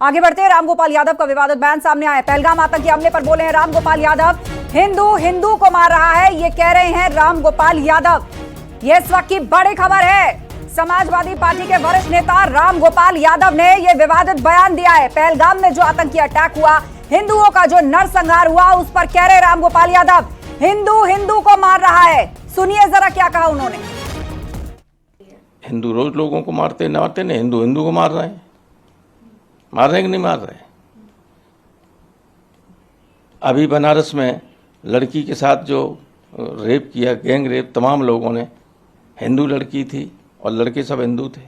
आगे बढ़ते हैं। रामगोपाल यादव का विवादित बयान सामने आया। पहलगाम आतंकी हमले पर बोले हैं रामगोपाल यादव, हिंदू हिंदू को मार रहा है, ये कह रहे हैं रामगोपाल यादव। ये इस वक्त की बड़ी खबर है। समाजवादी पार्टी के वरिष्ठ नेता रामगोपाल यादव ने यह विवादित बयान दिया है। पहलगाम में जो आतंकी अटैक हुआ, हिंदुओं का जो नरसंहार हुआ, उस पर कह रहे रामगोपाल यादव हिंदू हिंदू को मार रहा है। सुनिए जरा क्या कहा उन्होंने। हिंदू रोज लोगों को मारते नहीं, हिंदू हिंदू को मार रहे हैं। मार रहे हैं कि नहीं मार रहे? अभी बनारस में लड़की के साथ जो रेप किया, गैंग रेप, तमाम लोगों ने, हिंदू लड़की थी और लड़के सब हिंदू थे,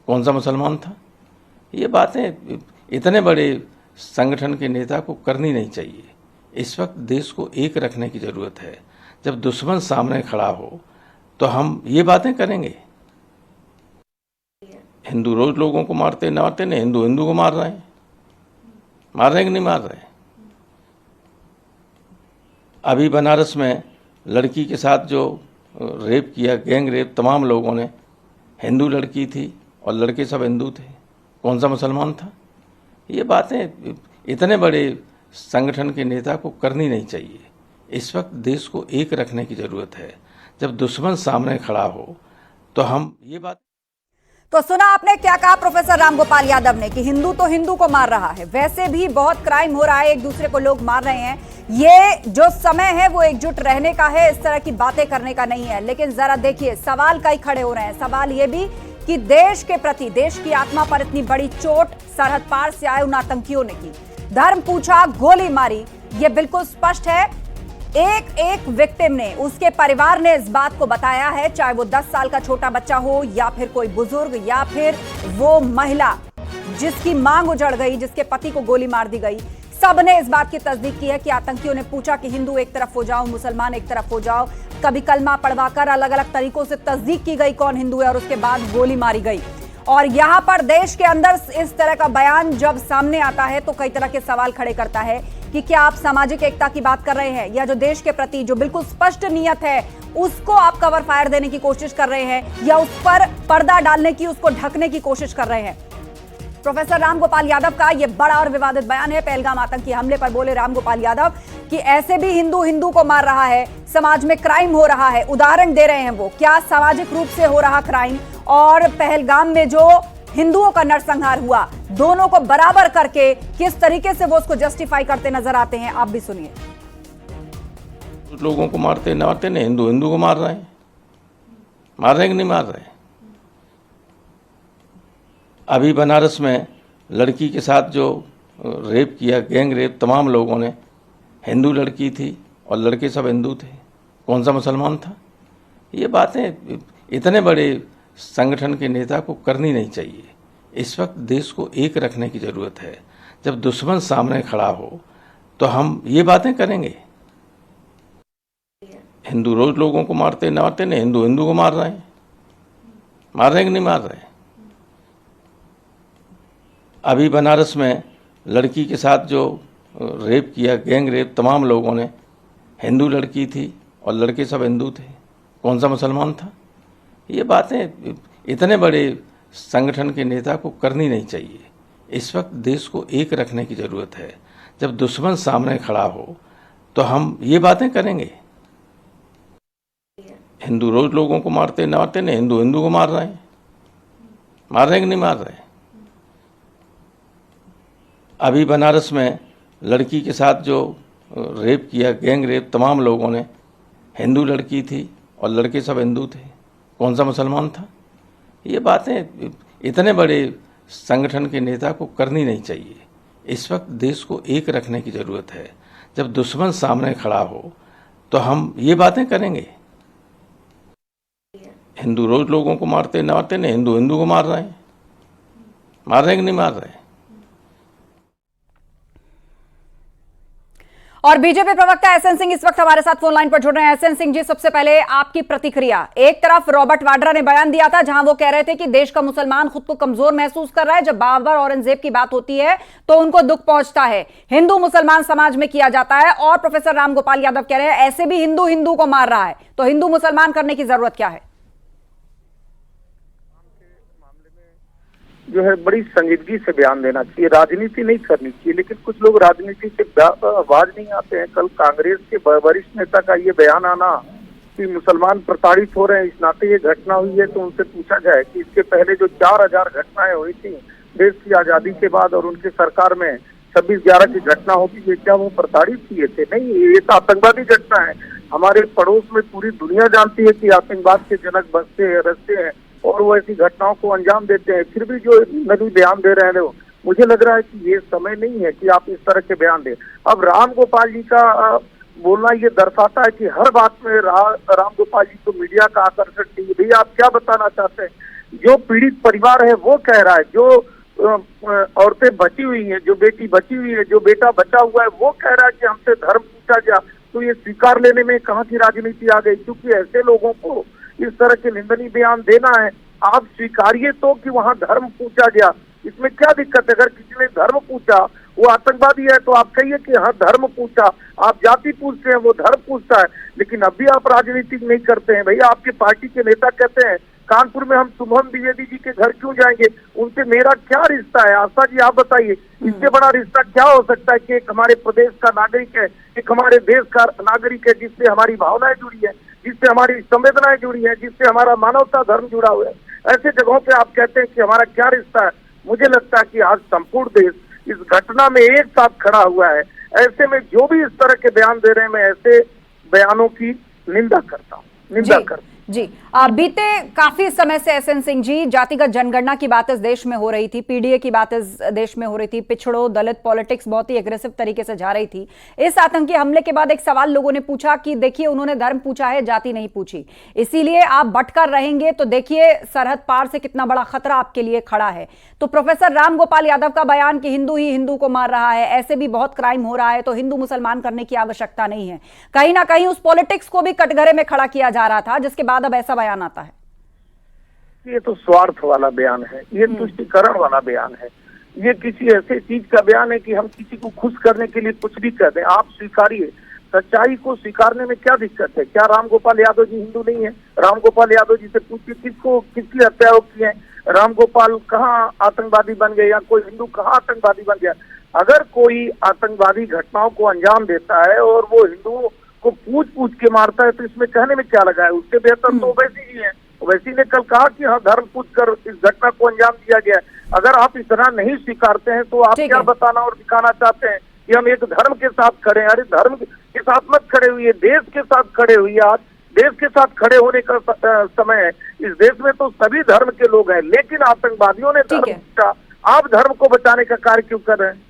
कौन सा मुसलमान था? ये बातें इतने बड़े संगठन के नेता को करनी नहीं चाहिए। इस वक्त देश को एक रखने की ज़रूरत है। जब दुश्मन सामने खड़ा हो तो हम ये बातें करेंगे। हिंदू रोज लोगों को मारते नहीं, हिंदू हिंदू को मार रहे हैं। मार रहे हैं कि नहीं मार रहे? अभी बनारस में लड़की के साथ जो रेप किया, गैंग रेप, तमाम लोगों ने, हिंदू लड़की थी और लड़के सब हिंदू थे, कौन सा मुसलमान था? ये बातें इतने बड़े संगठन के नेता को करनी नहीं चाहिए। इस वक्त देश को एक रखने की ज़रूरत है। जब दुश्मन सामने खड़ा हो तो हम ये बात। तो सुना आपने क्या कहा प्रोफेसर रामगोपाल यादव ने कि हिंदू तो हिंदू को मार रहा है। वैसे भी बहुत क्राइम हो रहा है, एक दूसरे को लोग मार रहे हैं। ये जो समय है वो एकजुट रहने का है, इस तरह की बातें करने का नहीं है। लेकिन जरा देखिए, सवाल कई खड़े हो रहे हैं। सवाल ये भी कि देश के प्रति, देश की आत्मा पर इतनी बड़ी चोट सरहद पार से आए उन आतंकियों ने की। धर्म पूछा, गोली मारी। ये बिल्कुल स्पष्ट है। एक एक विक्टिम ने, उसके परिवार ने इस बात को बताया है, चाहे वो 10 साल का छोटा बच्चा हो या फिर कोई बुजुर्ग या फिर वो महिला जिसकी मांग उजड़ गई, जिसके पति को गोली मार दी गई। सबने इस बात की तस्दीक की है कि आतंकियों ने पूछा कि हिंदू एक तरफ हो जाओ, मुसलमान एक तरफ हो जाओ। कभी कलमा पढ़वाकर अलग अलग तरीकों से तस्दीक की गई कौन हिंदू है और उसके बाद गोली मारी गई। और यहां पर देश के अंदर इस तरह का बयान जब सामने आता है तो कई तरह के सवाल खड़े करता है कि क्या आप सामाजिक एकता की बात कर रहे हैं, या जो देश के प्रति जो बिल्कुल स्पष्ट नियत है उसको आप कवर फायर देने की कोशिश कर रहे हैं, या उस पर पर्दा डालने की, उसको ढकने की कोशिश कर रहे हैं। प्रोफेसर रामगोपाल यादव का यह बड़ा और विवादित बयान है। पहलगाम आतंकी हमले पर बोले रामगोपाल यादव कि ऐसे भी हिंदू हिंदू को मार रहा है, समाज में क्राइम हो रहा है। उदाहरण दे रहे हैं वो क्या सामाजिक रूप से हो रहा क्राइम और पहलगाम में जो हिंदुओं का नरसंहार हुआ, दोनों को बराबर करके किस तरीके से वो उसको जस्टिफाई करते नजर आते हैं। आप भी सुनिए। लोगों को मारते नहीं, हिंदू हिंदू को मार रहे हैं। मार रहे हैं कि नहीं मार रहे? अभी बनारस में लड़की के साथ जो रेप किया, गैंग रेप, तमाम लोगों ने, हिंदू लड़की थी और लड़के सब हिंदू थे, कौन सा मुसलमान था? ये बातें इतने बड़े संगठन के नेता को करनी नहीं चाहिए। इस वक्त देश को एक रखने की ज़रूरत है। जब दुश्मन सामने खड़ा हो तो हम ये बातें करेंगे। हिंदू रोज लोगों को मारते नहीं, हिंदू हिंदू को मार रहे हैं। मार रहे हैं कि नहीं मार रहे? अभी बनारस में लड़की के साथ जो रेप किया, गैंग रेप, तमाम लोगों ने, हिंदू लड़की थी और लड़के सब हिंदू थे, कौन सा मुसलमान था? ये बातें इतने बड़े संगठन के नेता को करनी नहीं चाहिए। इस वक्त देश को एक रखने की ज़रूरत है। जब दुश्मन सामने खड़ा हो तो हम ये बातें करेंगे। हिंदू रोज लोगों को मारते नहीं, हिंदू हिंदू को मार रहे हैं। मार रहे हैं कि नहीं मार रहे? अभी बनारस में लड़की के साथ जो रेप किया, गैंग रेप, तमाम लोगों ने, हिंदू लड़की थी और लड़के सब हिंदू थे, कौन सा मुसलमान था? ये बातें इतने बड़े संगठन के नेता को करनी नहीं चाहिए। इस वक्त देश को एक रखने की ज़रूरत है। जब दुश्मन सामने खड़ा हो तो हम ये बातें करेंगे। हिंदू रोज लोगों को मारते नहीं, हिंदू हिंदू को मार रहे हैं। मार रहे हैं कि नहीं मार रहे? और बीजेपी प्रवक्ता एसएन सिंह इस वक्त हमारे साथ फोन लाइन पर जुड़ रहे हैं। एसएन सिंह जी, सबसे पहले आपकी प्रतिक्रिया। एक तरफ रॉबर्ट वाड्रा ने बयान दिया था जहां वो कह रहे थे कि देश का मुसलमान खुद को कमजोर महसूस कर रहा है, जब बाबर औरंगजेब की बात होती है तो उनको दुख पहुंचता है, हिंदू मुसलमान समाज में किया जाता है। और प्रोफेसर रामगोपाल यादव कह रहे हैं ऐसे भी हिंदू हिंदू को मार रहा है, तो हिंदू मुसलमान करने की जरूरत क्या है? जो है बड़ी संजीदगी से बयान देना चाहिए। राजनीति नहीं करनी चाहिए, लेकिन कुछ लोग राजनीति से आवाज नहीं आते हैं। कल कांग्रेस के वरिष्ठ नेता का ये बयान आना कि मुसलमान प्रताड़ित हो रहे हैं, इस नाते ये घटना हुई है, तो उनसे पूछा जाए कि इसके पहले जो 4000 घटनाएं हुई थी देश की आजादी के बाद और उनके सरकार में 26/11 की घटना होती है, क्या वो प्रताड़ित किए थे? नहीं, ये तो आतंकवादी घटना है। हमारे पड़ोस में पूरी दुनिया जानती है कि आतंकवाद के जनक बसते हैं, रचते हैं और वो ऐसी घटनाओं को अंजाम देते हैं। फिर भी जो नबी बयान दे रहे हैं वो, मुझे लग रहा है कि ये समय नहीं है कि आप इस तरह के बयान दें। अब राम गोपाल जी का बोलना ये दर्शाता है कि हर बात में राम गोपाल जी को मीडिया का आकर्षण चाहिए। भैया आप क्या बताना चाहते हैं? जो पीड़ित परिवार है वो कह रहा है, जो औरतें बची हुई हैं, जो बेटी बची हुई है, जो बेटा बचा हुआ है, वो कह रहा है कि हमसे धर्म पूछा गया। तो ये स्वीकार लेने में कहाँ की राजनीति आ गई? क्योंकि ऐसे लोगों को इस तरह के निंदनीय बयान देना है। आप स्वीकारिए तो कि वहाँ धर्म पूछा गया, इसमें क्या दिक्कत है? अगर किसी ने धर्म पूछा वो आतंकवादी है तो आप कहिए कि हाँ धर्म पूछा। आप जाति पूछते हैं, वो धर्म पूछता है, लेकिन अब भी आप राजनीति नहीं करते हैं। भैया आपके पार्टी के नेता कहते हैं कानपुर में हम शुभम द्विवेदी जी के घर क्यों जाएंगे, उनसे मेरा क्या रिश्ता है? आशा जी आप बताइए, इससे बड़ा रिश्ता क्या हो सकता है कि एक हमारे प्रदेश का नागरिक है, एक हमारे देश का नागरिक है, जिससे हमारी भावनाएं जुड़ी है, जिससे हमारी संवेदनाएं जुड़ी है, जिससे हमारा मानवता धर्म जुड़ा हुआ है। ऐसे जगहों पे आप कहते हैं कि हमारा क्या रिश्ता है? मुझे लगता है कि आज संपूर्ण देश इस घटना में एक साथ खड़ा हुआ है। ऐसे में जो भी इस तरह के बयान दे रहे हैं, मैं ऐसे बयानों की निंदा करता हूँ, निंदा करता हूँ। जी, बीते काफी समय से एसएन सिंह जी जातिगत जनगणना की बात इस देश में हो रही थी, पीडीए की बात इस देश में हो रही थी, पिछड़ों दलित पॉलिटिक्स बहुत ही एग्रेसिव तरीके से जा रही थी। इस आतंकी हमले के बाद एक सवाल लोगों ने पूछा कि देखिए उन्होंने धर्म पूछा है, जाति नहीं पूछी, इसीलिए आप बटकर रहेंगे तो देखिए सरहद पार से कितना बड़ा खतरा आपके लिए खड़ा है। तो प्रोफेसर राम गोपाल यादव का बयान कि हिंदू ही हिंदू को मार रहा है, ऐसे भी बहुत क्राइम हो रहा है, तो हिंदू मुसलमान करने की आवश्यकता नहीं है, कहीं ना कहीं उस पॉलिटिक्स को भी कटघरे में खड़ा किया जा रहा था, जिसके बाद अब ऐसा बयान आता है। ये तो स्वार्थ वाला बयान है, ये तुष्टीकरण वाला बयान है, ये किसी ऐसे चीज का बयान है कि हम किसी को खुश करने के लिए कुछ भी कर दें। आप स्वीकारिए, सच्चाई को स्वीकारने में क्या दिक्कत है? क्या राम गोपाल यादव जी हिंदू नहीं है? राम गोपाल यादव जी से पूछिए किसको किसकी हत्या की है? राम गोपाल कहाँ आतंकवादी बन गए या कोई हिंदू कहाँ आतंकवादी बन गया? अगर कोई आतंकवादी घटनाओं को अंजाम देता है और वो हिंदुओं को पूछ के मारता है तो इसमें कहने में क्या लगा है? उससे बेहतर तो ओवैसी जी है। ओवैसी ने कल कहा कि हाँ धर्म पूछ कर इस घटना को अंजाम दिया गया। अगर आप इतना नहीं स्वीकारते हैं तो आप क्या बताना और दिखाना चाहते हैं कि हम एक धर्म के साथ खड़े हैं? अरे धर्म के साथ मत खड़े हुई, देश के साथ खड़े हुई। आज देश के साथ खड़े होने का समय है। इस देश में तो सभी धर्म के लोग हैं, लेकिन आतंकवादियों ने धर्म पूछा। आप धर्म को बचाने का कार्य क्यों कर रहे हैं?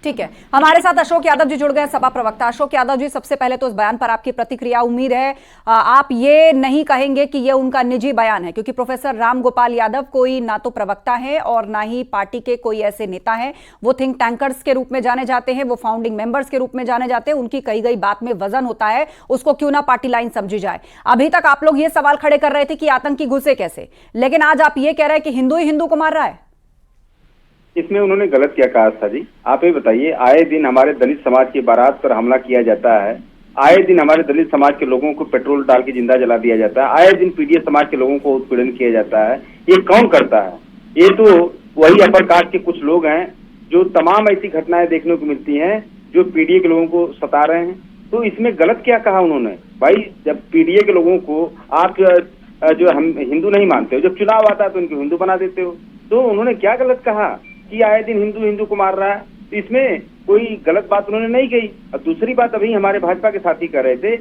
ठीक है, हमारे साथ अशोक यादव जी जुड़ गए, सपा प्रवक्ता। अशोक यादव जी, सबसे पहले तो इस बयान पर आपकी प्रतिक्रिया। उम्मीद है आप ये नहीं कहेंगे कि ये उनका निजी बयान है, क्योंकि प्रोफेसर राम गोपाल यादव कोई ना तो प्रवक्ता है और ना ही पार्टी के कोई ऐसे नेता हैं। वो थिंक टैंकर्स के रूप में जाने जाते हैं, वो फाउंडिंग मेंबर्स के रूप में जाने जाते हैं। उनकी कही गई बात में वजन होता है, उसको क्यों ना पार्टी लाइन समझी जाए। अभी तक आप लोग ये सवाल खड़े कर रहे थे कि आतंकी घुसे कैसे, लेकिन आज आप ये कह रहे हैं कि हिंदू ही हिंदू को मार रहा है। इसमें उन्होंने गलत क्या कहा था जी? आप ये बताइए, आए दिन हमारे दलित समाज की बारात पर हमला किया जाता है, आए दिन हमारे दलित समाज के लोगों को पेट्रोल डाल के जिंदा जला दिया जाता है, आए दिन पीडीए समाज के लोगों को उत्पीड़न किया जाता है। ये कौन करता है? ये तो वही अपर कास्ट के कुछ लोग हैं जो तमाम ऐसी घटनाएं देखने को मिलती हैं जो पीडीए के लोगों को सता रहे हैं। तो इसमें गलत क्या कहा उन्होंने? भाई जब पीडीए के लोगों को आप जो हम हिंदू नहीं मानते हो, जब चुनाव आता है तो उनको हिंदू बना देते हो, तो उन्होंने क्या गलत कहा कि आए दिन हिंदू हिंदू को मार रहा है? तो इसमें कोई गलत बात उन्होंने नहीं कही। और दूसरी बात अभी हमारे भाजपा के साथी कर रहे थे,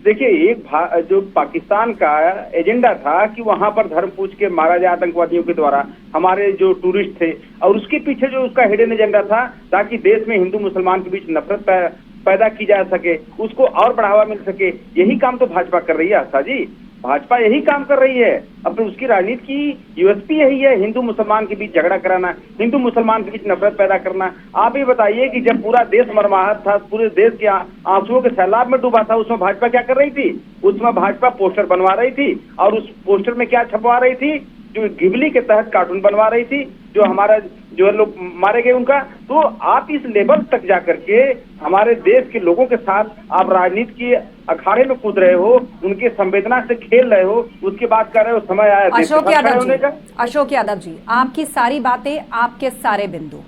देखिए एक जो पाकिस्तान का एजेंडा था कि वहां पर धर्म पूछ के मारा जाए आतंकवादियों के द्वारा, हमारे जो टूरिस्ट थे, और उसके पीछे जो उसका हिडन एजेंडा था ताकि देश में हिंदू मुसलमान के बीच नफरत पैदा की जा सके, उसको और बढ़ावा मिल सके। यही काम तो भाजपा कर रही है आशा जी, भाजपा यही काम कर रही है। अब तो उसकी राजनीति की यूएसपी यही है, हिंदू मुसलमान के बीच झगड़ा कराना, हिंदू मुसलमान के बीच नफरत पैदा करना। आप ये बताइए कि जब पूरा देश मरमाहत था, पूरे देश के आंसुओं के सैलाब में डूबा था, उसमें भाजपा क्या कर रही थी? उसमें भाजपा पोस्टर बनवा रही थी, और उस पोस्टर में क्या छपवा रही थी? जो घिबली के तहत कार्टून बनवा रही थी, जो हमारा जो लोग मारे गए उनका, तो आप इस लेवल तक जा करके हमारे देश के लोगों के साथ आप राजनीति के अखाड़े में कूद रहे हो, उनके संवेदना से खेल रहे हो, उसके बाद कह रहे हो समय आया देश के साथ खड़े होने का। अशोक यादव जी, आपकी सारी बातें, आपके सारे बिंदु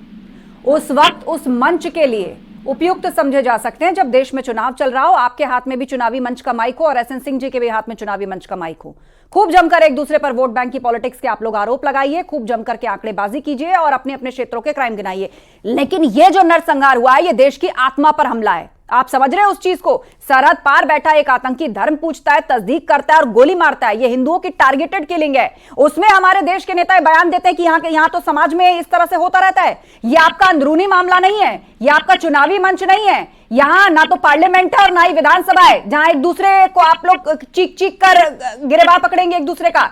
उस वक्त उस मंच के लिए उपयुक्त समझे जा सकते हैं जब देश में चुनाव चल रहा हो, आपके हाथ में भी चुनावी मंच का माइक हो और एसएन सिंह जी के भी हाथ में चुनावी मंच का माइक हो। खूब जमकर एक दूसरे पर वोट बैंक की पॉलिटिक्स के आप लोग आरोप लगाइए, खूब जमकर के आंकड़ेबाजी कीजिए और अपने अपने क्षेत्रों के क्राइम गिनाइए। लेकिन ये जो नरसंहार हुआ है, ये देश की आत्मा पर हमला है। आप समझ रहे हैं उस चीज को? सरहद पार बैठा एक आतंकी धर्म पूछता है, तस्दीक करता है और गोली मारता है। ये हिंदुओं की टारगेटेड किलिंग है। उसमें हमारे देश के नेता बयान देते हैं कि यहाँ तो समाज में इस तरह से होता रहता है। ये आपका अंदरूनी मामला नहीं है, ये आपका चुनावी मंच नहीं है। यहाँ ना तो पार्लियामेंट है और ना ही विधानसभा है जहां एक दूसरे को आप लोग चीख चीख कर गिरेबान पकड़ेंगे एक दूसरे का।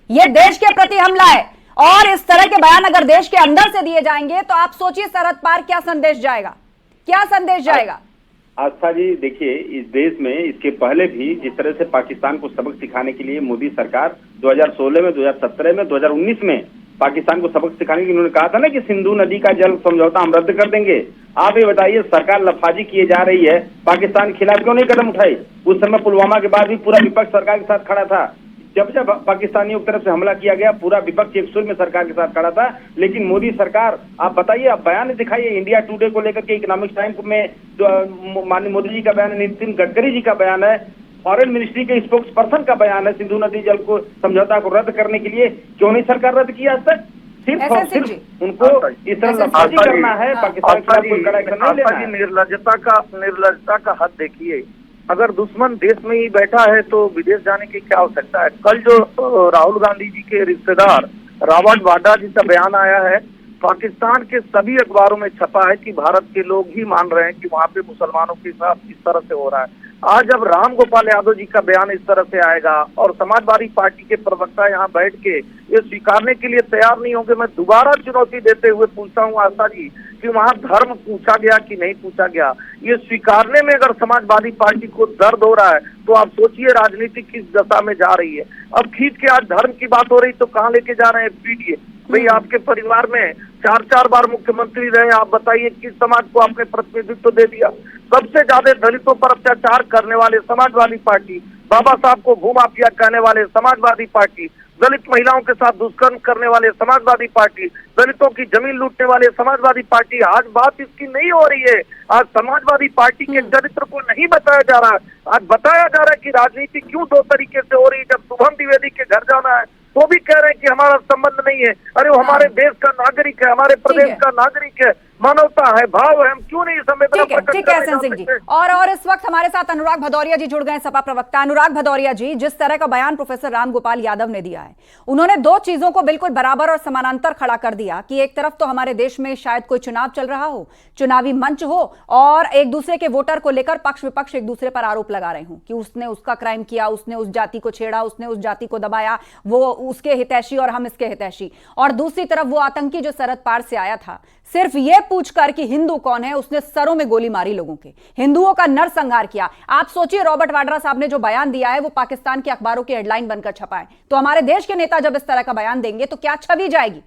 ये देश के प्रति हमला है और इस तरह के बयान अगर देश के अंदर से दिए जाएंगे तो आप सोचिए सरहद पार क्या संदेश जाएगा, क्या संदेश जाएगा। आस्था जी, देखिए इस देश में इसके पहले भी जिस तरह से पाकिस्तान को सबक सिखाने के लिए मोदी सरकार 2016 में, 2017 में, 2019 में पाकिस्तान को सबक सिखाने के लिए उन्होंने कहा था ना कि सिंधु नदी का जल समझौता हम रद्द कर देंगे। आप ये बताइए, सरकार लफाजी किए जा रही है, पाकिस्तान के खिलाफ क्यों नहीं कदम उठाई? उस समय पुलवामा के बाद भी पूरा विपक्ष सरकार के साथ खड़ा था। जब जब पाकिस्तानियों की तरफ से हमला किया गया, पूरा विपक्ष एक सुर में सरकार के साथ खड़ा था। लेकिन मोदी सरकार, आप बताइए, आप बयान दिखाइए इंडिया टुडे को लेकर के, इकोनॉमिक टाइम में माननीय मोदी जी का बयान है, नितिन गडकरी जी का बयान है, फॉरेन मिनिस्ट्री के स्पोक्स पर्सन का बयान है, सिंधु नदी जल को समझौता को रद्द करने के लिए क्यों नहीं सरकार रद्द किया आज तक? सिर्फ और सिर्फ उनको इस तरह लफाजी करना है, पाकिस्तान के खिलाफ कोई कड़ा एक्शन नहीं लेना है। निर्लजता का हद देखिए। अगर दुश्मन देश में ही बैठा है तो विदेश जाने की क्या आवश्यकता है? कल जो राहुल गांधी जी के रिश्तेदार रॉबर्ट वाड्रा जी का बयान आया है, पाकिस्तान के सभी अखबारों में छपा है कि भारत के लोग ही मान रहे हैं कि वहाँ पे मुसलमानों के साथ इस तरह से हो रहा है। आज जब राम गोपाल यादव जी का बयान इस तरह से आएगा और समाजवादी पार्टी के प्रवक्ता यहाँ बैठ के ये स्वीकारने के लिए तैयार नहीं होंगे, मैं दोबारा चुनौती देते हुए पूछता हूँ आस्था जी कि वहाँ धर्म पूछा गया कि नहीं पूछा गया? ये स्वीकारने में अगर समाजवादी पार्टी को दर्द हो रहा है तो आप सोचिए राजनीति किस दशा में जा रही है। अब खींच के आज धर्म की बात हो रही तो कहाँ लेके जा रहे हैं? पीढ़ी भाई, आपके परिवार में 4-4 बार मुख्यमंत्री रहे, आप बताइए किस समाज को आपने प्रतिनिधित्व दे दिया? सबसे ज्यादा दलितों पर अत्याचार करने वाले समाजवादी पार्टी, बाबा साहब को भूमाफिया कहने वाले समाजवादी पार्टी, दलित महिलाओं के साथ दुष्कर्म करने वाले समाजवादी पार्टी, दलितों की जमीन लूटने वाले समाजवादी पार्टी। आज बात इसकी नहीं हो रही है। आज समाजवादी पार्टी के चरित्र को नहीं बताया जा रहा है। आज बताया जा रहा है कि राजनीति क्यों दो तरीके से हो रही है। जब शुभम द्विवेदी के घर जाना है तो भी कह रहे हैं कि हमारा संबंध नहीं है। अरे वो हमारे देश का नागरिक है, हमारे प्रदेश का नागरिक है, मानवता है, भाव है, हम क्यों नहीं संवेदना प्रकट ठीक है एसएन सिंह जी। और इस वक्त हमारे साथ अनुराग भदौरिया जी जुड़ गए, सपा प्रवक्ता। अनुराग भदौरिया जी, जिस तरह का बयान प्रोफेसर राम गोपाल यादव ने दिया है, उन्होंने दो चीजों को बिल्कुल बराबर और समानांतर खड़ा कर दिया कि एक तरफ तो हमारे देश में शायद कोई चुनाव चल रहा हो, चुनावी मंच हो और एक दूसरे के वोटर को लेकर पक्ष विपक्ष एक दूसरे पर आरोप लगा रहे हो कि उसने उसका क्राइम किया, उसने उस जाति को छेड़ा, उसने उस जाति को दबाया, वो उसके हितैषी और हम इसके हितैषी। और दूसरी तरफ वो आतंकी जो सरहद पार से आया था, सिर्फ ये पूछकर कि हिंदू कौन है, उसने सरों में गोली मारी, लोगों के हिंदुओं का नरसंहार किया। आप सोचिए, रॉबर्ट वाड्रा साहब ने जो बयान दिया है वो पाकिस्तान के अखबारों की हेडलाइन बनकर छपा है। तो हमारे देश के नेता जब इस तरह का बयान देंगे तो क्या छवि जाएगी?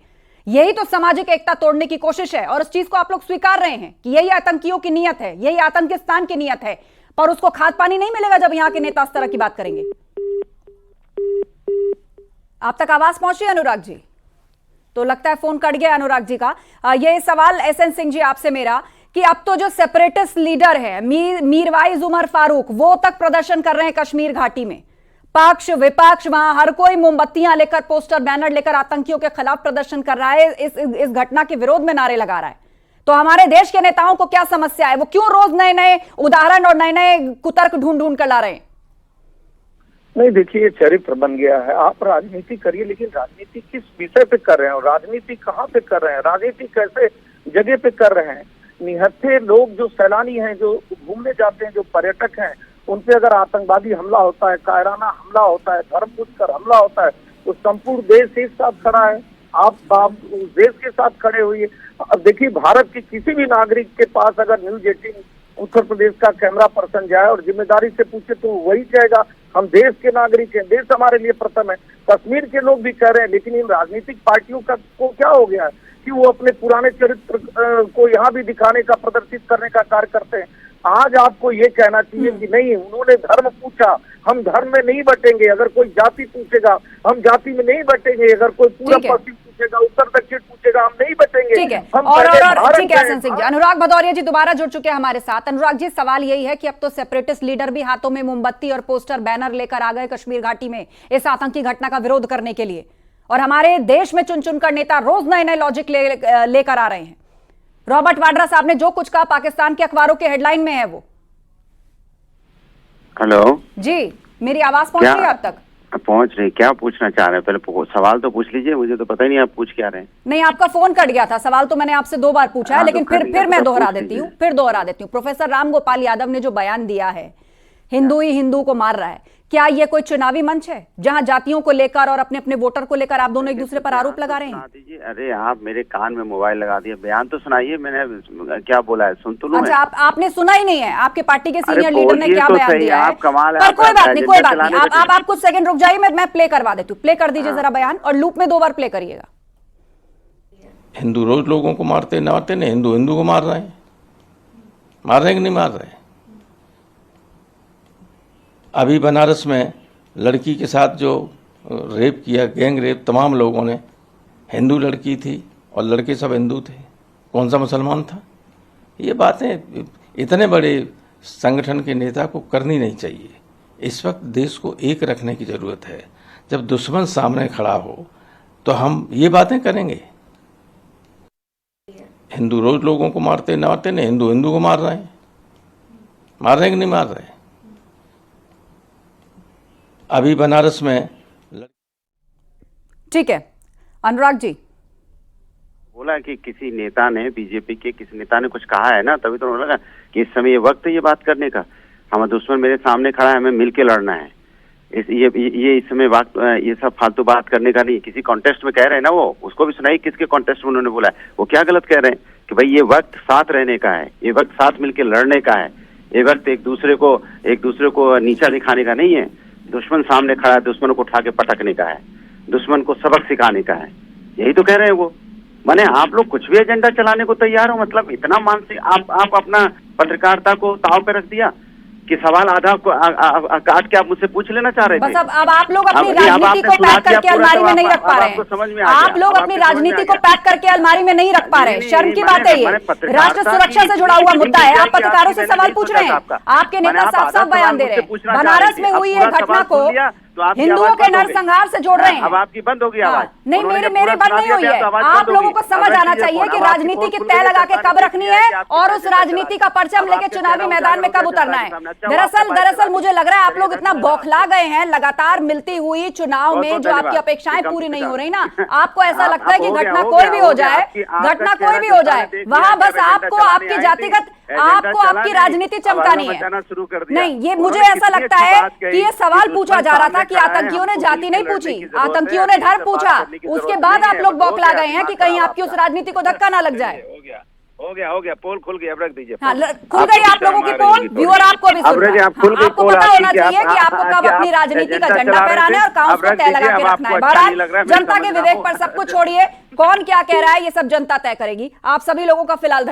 यही तो सामाजिक एकता तोड़ने की कोशिश है और उस चीज को आप लोग स्वीकार रहे हैं कि यही आतंकियों की नीयत है, यही आतंकिस्तान की नीयत है। पर उसको खाद पानी नहीं मिलेगा जब यहां के नेता इस तरह की बात करेंगे। आप तक आवाज पहुंची अनुराग जी? तो लगता है फोन कट गया अनुराग जी का। ये सवाल एसएन सिंह जी आपसे मेरा कि अब तो जो सेपरेटिस्ट लीडर है मीरवाइज उमर फारूक, वो तक प्रदर्शन कर रहे हैं कश्मीर घाटी में। पक्ष विपक्ष वहां हर कोई मोमबत्तियां लेकर, पोस्टर बैनर लेकर आतंकियों के खिलाफ प्रदर्शन कर रहा है, इस घटना के विरोध में नारे लगा रहा है। तो हमारे देश के नेताओं को क्या समस्या है? वो क्यों रोज नए नए उदाहरण और नए नए कुतर्क ढूंढ ढूंढ कर ला रहे हैं? नहीं, देखिए, ये चरित्र बन गया है। आप राजनीति करिए, लेकिन राजनीति किस विषय पे कर रहे हैं? राजनीति कहाँ पे कर रहे हैं? राजनीति कैसे जगह पे कर रहे हैं? निहत्थे लोग जो सैलानी हैं, जो घूमने जाते हैं, जो पर्यटक हैं, उन पे अगर आतंकवादी हमला होता है, कायराना हमला होता है, धर्म पूछकर हमला होता है, तो संपूर्ण देश एक साथ खड़ा है। आप उस देश के साथ खड़े हुए। अब देखिए, भारत के किसी भी नागरिक के पास अगर न्यूज 18 उत्तर प्रदेश का कैमरा पर्सन जाए और जिम्मेदारी से पूछे तो वही कहेगा हम देश के नागरिक हैं, देश हमारे लिए प्रथम है। कश्मीर के लोग भी कह रहे हैं, लेकिन इन राजनीतिक पार्टियों का को क्या हो गया है? कि वो अपने पुराने चरित्र को यहाँ भी दिखाने का, प्रदर्शित करने का कार्य करते हैं। आज आपको ये कहना चाहिए कि नहीं, उन्होंने धर्म पूछा, हम धर्म में नहीं बटेंगे। अगर कोई जाति पूछेगा, हम जाति में नहीं बटेंगे। अगर कोई पूरा पश्चिम पूछेगा, उत्तर दक्षिण पूछेगा, हम नहीं बटेंगे। ठीक है। हम और भारत ठीक है हसन सिंह जी, अनुराग भदौरिया जी दोबारा जुड़ चुके हैं हमारे साथ। अनुराग जी, सवाल यही है कि अब तो सेपरेटिस्ट लीडर भी हाथों में मोमबत्ती और पोस्टर बैनर लेकर आ गए कश्मीर घाटी में इस आतंकी घटना का विरोध करने के लिए, और हमारे देश में चुन चुनकर नेता रोज नए नए लॉजिक लेकर आ रहे हैं। रॉबर्ट वाड्रा साहब ने जो कुछ कहा पाकिस्तान के अखबारों के हेडलाइन में है वो। हेलो जी, मेरी आवाज पहुंच रही है अब तक? पहुंच रही। क्या पूछना चाह रहे हैं? पहले सवाल तो पूछ लीजिए, मुझे तो पता ही नहीं आप पूछ क्या रहे हैं। नहीं, आपका फोन कट गया था। सवाल तो मैंने आपसे 2 बार पूछा है, लेकिन फिर मैं दोहरा देती हूँ। प्रोफेसर राम गोपाल यादव ने जो बयान दिया है, हिंदू ही हिंदू को मार रहा है, क्या ये कोई चुनावी मंच है जहां जातियों को लेकर और अपने अपने वोटर को लेकर आप दोनों एक दूसरे पर आरोप लगा रहे हैं? दीजिए, अरे आप मेरे कान में मोबाइल लगा दिए, बयान तो सुनाइए। मैंने क्या बोला है, सुन तो लूं। अच्छा, आपने सुना ही नहीं है? आपके पार्टी के सीनियर लीडर ने क्या तो बयान दिया है? आप कमाल है। पर कोई बात नहीं, आप कुछ सेकंड रुक जाइए, मैं प्ले करवा देती हूँ। प्ले कर दीजिए जरा बयान, और लूप में 2 बार प्ले करिएगा। हिंदू रोज लोगों को मारते नहीं, हिंदू हिंदू को मार रहे हैं। मार रहे हैं कि नहीं मार रहे? अभी बनारस में लड़की के साथ जो रेप किया, गैंग रेप, तमाम लोगों ने, हिंदू लड़की थी और लड़के सब हिंदू थे, कौन सा मुसलमान था? ये बातें इतने बड़े संगठन के नेता को करनी नहीं चाहिए। इस वक्त देश को एक रखने की ज़रूरत है। जब दुश्मन सामने खड़ा हो तो हम ये बातें करेंगे? हिंदू रोज लोगों को मारते नहीं, हिंदू हिंदू को मार रहे हैं। मार रहे हैं कि नहीं मार रहे? अभी बनारस में। ठीक है अनुराग जी, बोला कि किसी नेता ने, बीजेपी के किसी नेता ने कुछ कहा है ना, तभी तो लगा कि इस समय ये वक्त है ये बात करने का। हमारा दुश्मन मेरे सामने खड़ा है, हमें मिलके लड़ना है। ये इस समय वक्त ये सब फालतू बात करने का नहीं। किसी कॉन्टेस्ट में कह रहे हैं ना, वो उसको भी सुनाई किसके कॉन्टेस्ट में उन्होंने बोला है, वो क्या गलत कह रहे हैं कि भाई ये वक्त साथ रहने का है, ये वक्त साथ मिलके लड़ने का है, ये वक्त एक दूसरे को नीचा दिखाने का नहीं है। दुश्मन सामने खड़ा है, दुश्मन को उठा के पटकने का है, दुश्मन को सबक सिखाने का है, यही तो कह रहे हैं वो। माने आप लोग कुछ भी एजेंडा चलाने को तैयार हो, मतलब इतना मानसिक आप अपना पत्रकारिता को ताव पे रख दिया कि सवाल आधा काट के आप मुझसे पूछ लेना चाह रहे थे। बस अब आप लोग अपनी राजनीति को पैक करके अलमारी में नहीं रख पा रहे हैं। आप लोग अपनी राजनीति को पैक करके अलमारी में नहीं रख पा रहे हैं। शर्म की बात है ये। राष्ट्र सुरक्षा से जुड़ा हुआ मुद्दा है, आप पत्रकारों से सवाल पूछ रहे हैं। आपके नेता साफ साफ बयान दे रहे हैं। बनारस में हुई है घटना को हिंदुओं के नरसंहार से जोड़ रहे हैं। अब आपकी बंद होगी आवाज? नहीं, मेरे बंद नहीं हुई है। आप लोगों को समझ आना चाहिए कि राजनीति की तय लगा के कब रखनी है और उस राजनीति का परचम लेके चुनावी मैदान में कब उतरना है। दरअसल मुझे लग रहा है आप लोग इतना बौखला गए हैं लगातार मिलती हुई चुनाव में, जो आपकी अपेक्षाएं पूरी नहीं हो रही ना। आपको ऐसा लगता है कि घटना कोई भी हो जाए, वहां बस आपको आपकी जातिगत, आपको आपकी राजनीति चमकानी है। नहीं, ये मुझे ऐसा लगता है कि ये सवाल पूछा जा रहा था कि आतंकियों ने जाति नहीं पूछी, आतंकियों ने धर्म पूछा। उसके बाद आप लोग बौखला गए हैं कि कहीं आपकी उस राजनीति को धक्का ना लग जाए। हो गया, पोल खुल गई, अब रख दीजिए। हाँ, खुल गई आप लोगों की पोल। व्यूअर आपको भी सुन रहे हैं। आपको पता होना चाहिए कि आपको कब अपनी राजनीति का झंडा फहराना है और कहाँ उसको तय लगा के रखना है। बहरहाल जनता के विवेक पर सब कुछ छोड़िए, कौन क्या कह रहा है ये सब जनता तय करेगी। आप सभी लोगों का फिलहाल